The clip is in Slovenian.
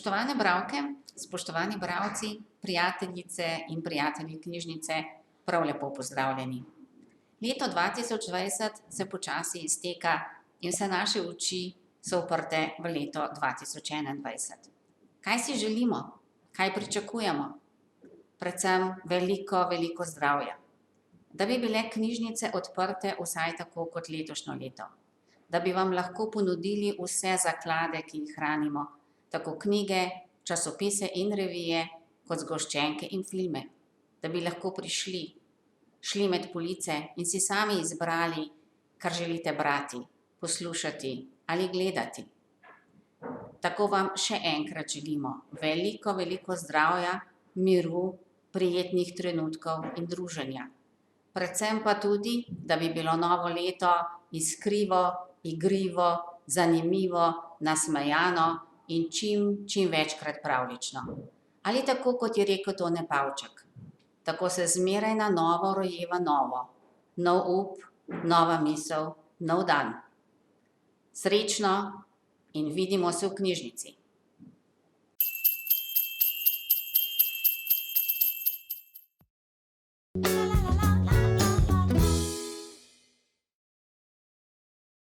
Spoštovane bralke, spoštovani bralci, prijateljice in prijatelji knjižnice, prav lepo pozdravljeni. Leto 2020 se počasi izteka in vse naše oči so uprte v leto 2021. Kaj si želimo? Kaj pričakujemo? Predvsem veliko zdravja. Da bi bile knjižnice odprte vsaj tako kot letošnjo leto. Da bi vam lahko ponudili vse zaklade, ki jih hranimo, tako knjige, časopise in revije, kot zgoščenke in filme. Da bi lahko šli med police in si sami izbrali, kar želite brati, poslušati ali gledati. Tako vam še enkrat želimo veliko zdravja, miru, prijetnih trenutkov in druženja. Predvsem pa tudi, da bi bilo novo leto iskrivo, igrivo, zanimivo, nasmejano in čim večkrat pravljično. Ali tako, kot je rekel Tone Pavček. Tako se zmeraj na novo rojeva novo. Nov up, nova misel, nov dan. Srečno in vidimo se v knjižnici.